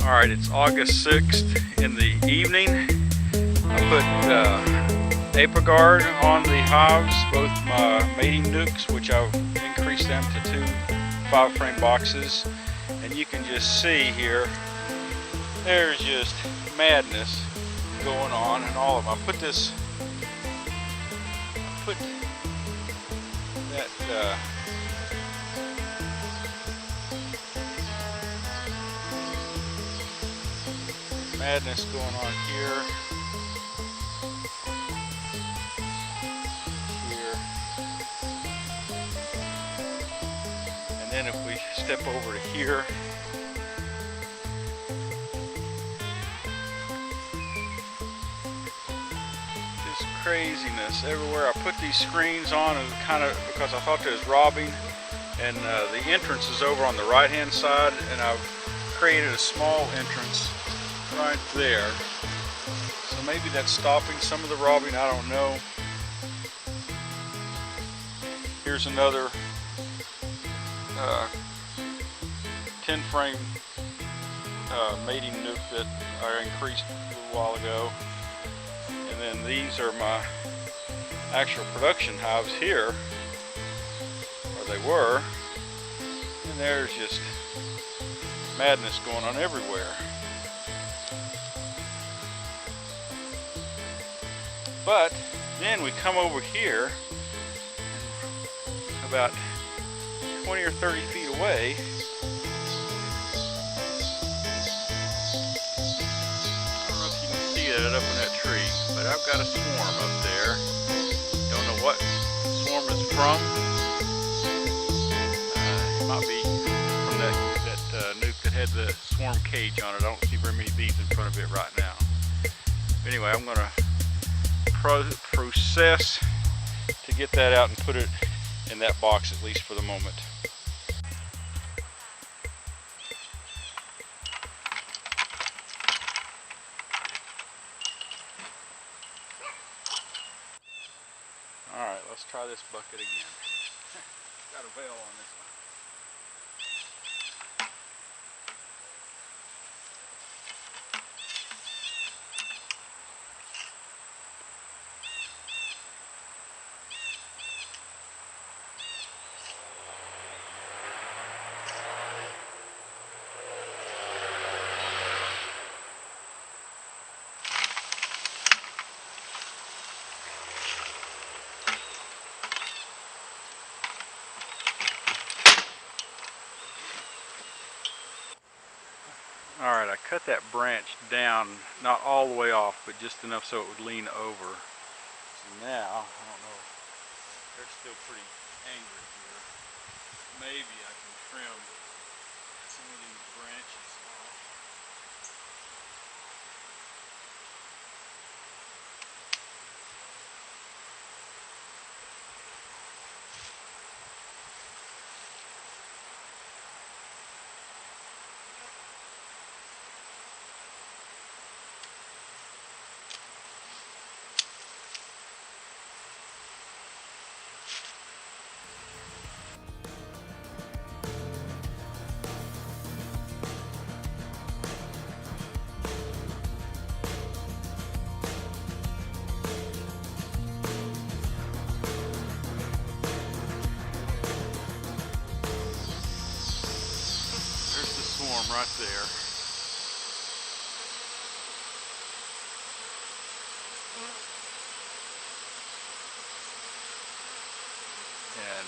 Alright, it's August 6th in the evening. I put ApiGuard on the hives, both my mating nukes, which I've increased them to 2 5-frame boxes. And you can just see here, there's just madness going on in all of them. I put that madness going on here, and then if we step over to here, just craziness everywhere. I put these screens on and kind of because I thought there was robbing, and the entrance is over on the right hand side, and I've created a small entrance right there, so maybe that's stopping some of the robbing, I don't know. Here's another 10-frame mating nuke that I increased a little while ago, and then these are my actual production hives here, or they were, and there's just madness going on everywhere. But then we come over here, and about 20 or 30 feet away, I don't know if you can see that up in that tree, but I've got a swarm up there. Don't know what swarm is from. It might be from that nuke that had the swarm cage on it. I don't see very many bees in front of it right now. Anyway, I'm going to process to get that out and put it in that box, at least for the moment. Alright, let's try this bucket again. Got a veil on this one. Alright, I cut that branch down, not all the way off, but just enough so it would lean over. So now, I don't know, they're still pretty angry here. Maybe I can trim some of these branches off. Right there. And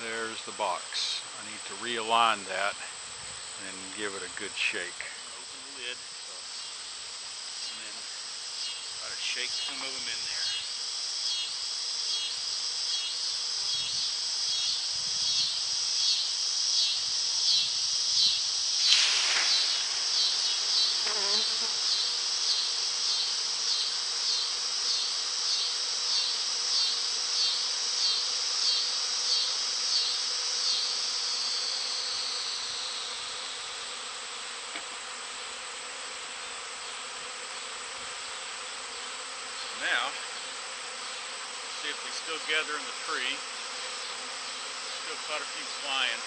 there's the box. I need to realign that and give it a good shake. Open the lid, and then try to shake some of them in there. Now, see if they still gather in the tree. Still caught a few flying.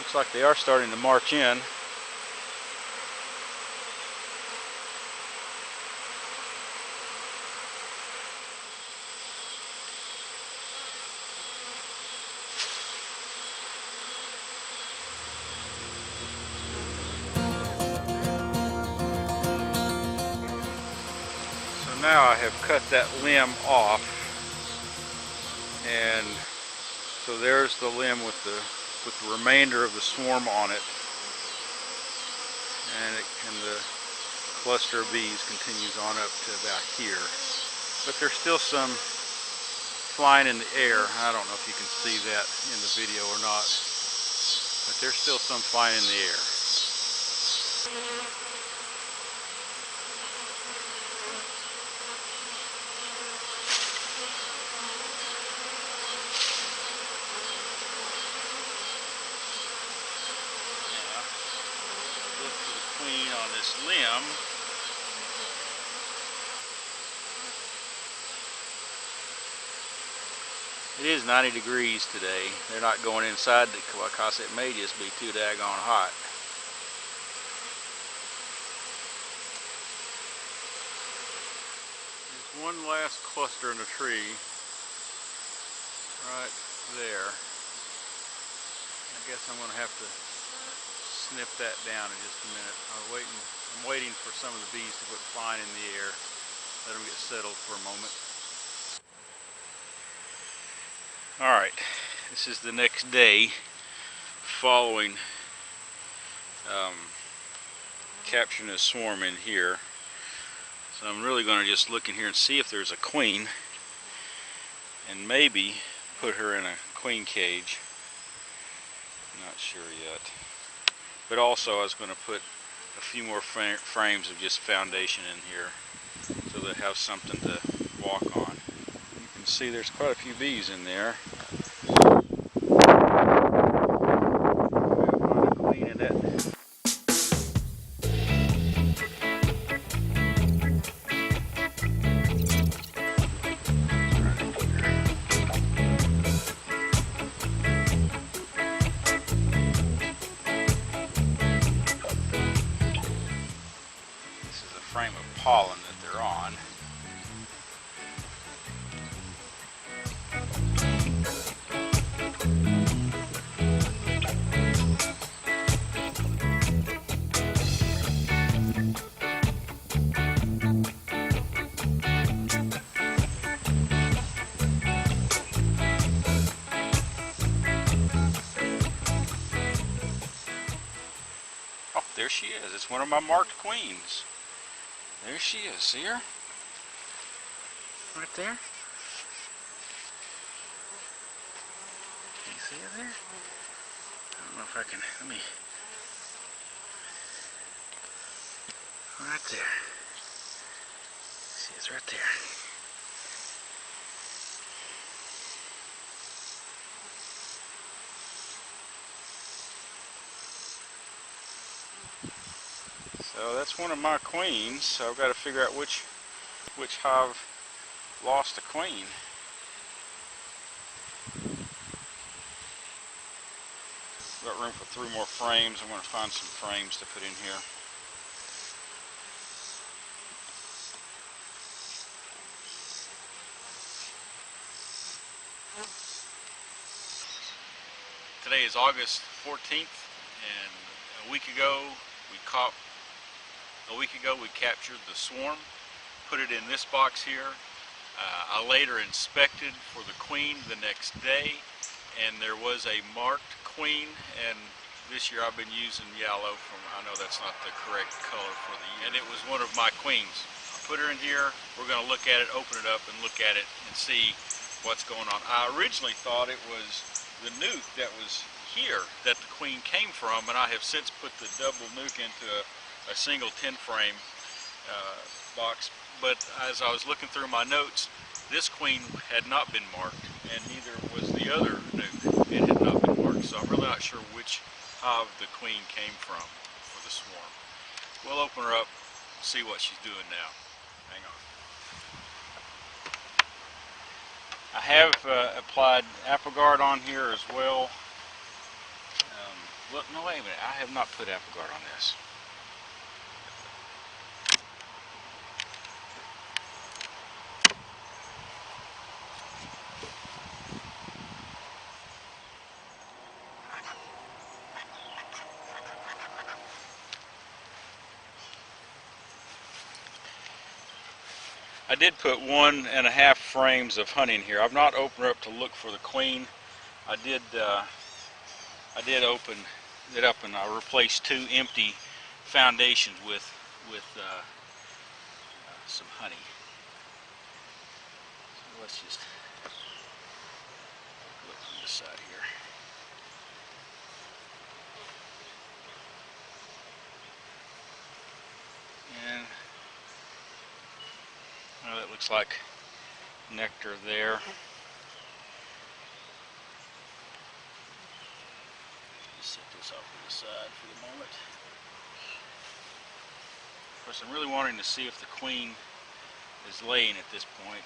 Looks like they are starting to march in. So now I have cut that limb off, and so there's the limb with the remainder of the swarm on it, and the cluster of bees continues on up to about here. But there's still some flying in the air. I don't know if you can see that in the video or not, but there's still some flying in the air. Look for the queen on this limb. It is 90 degrees today. They're not going inside because it may just be too daggone hot. There's one last cluster in the tree right there. I guess I'm going to have to snip that down in just a minute. I'm waiting for some of the bees to quit flying in the air. Let them get settled for a moment. Alright, this is the next day following capturing this swarm in here. So I'm really going to just look in here and see if there's a queen, and maybe put her in a queen cage. Not sure yet. But also I was going to put a few more frames of just foundation in here so they have something to walk on. You can see there's quite a few bees in there. Frame of pollen that they're on. Oh, there she is. It's one of my marked queens. There she is, see her? Right there? Can you see her there? I don't know if I can, let me. Right there. She is right there. So that's one of my queens, so I've got to figure out which hive lost a queen. Got room for 3 more frames. I'm going to find some frames to put in here. Today is August 14th, and a week ago we captured the swarm, put it in this box here. I later inspected for the queen the next day, and there was a marked queen, and this year I've been using yellow I know that's not the correct color for the year, and it was one of my queens. I put her in here. We're going to look at it, open it up and look at it and see what's going on. I originally thought it was the nuke that was here that the queen came from, and I have since put the double nuke into a single 10 frame box. But as I was looking through my notes, this queen had not been marked, and neither was the other nuke. It had not been marked, so I'm really not sure which hive the queen came from for the swarm. We'll open her up, see what she's doing now. Hang on. I have applied AppleGuard on here as well. Well, no, wait a minute. I have not put apple guard on this. I did put 1.5 frames of honey in here. I've not opened her up to look for the queen. I did open it up and I replaced 2 empty foundations with some honey. So let's just look from this side here. And well, that looks like nectar there. Just set this off to the side for the moment. Of course, I'm really wanting to see if the queen is laying at this point.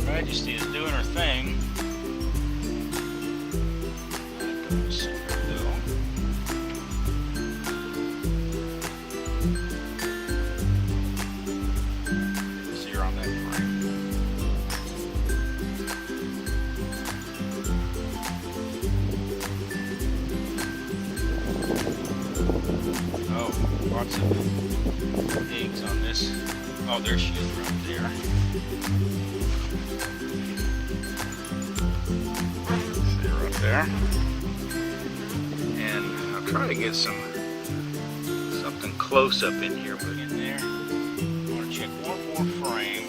Majesty is doing her thing. I don't see her though. Didn't see her on that frame. Oh, lots of eggs on this. Oh, there she is right there. There, and I'll try to get something close up in here, but in there, I want to check one more frame.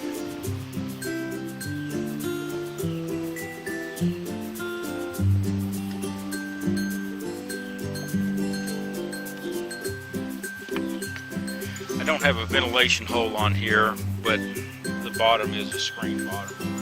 I don't have a ventilation hole on here, but the bottom is a screen bottom.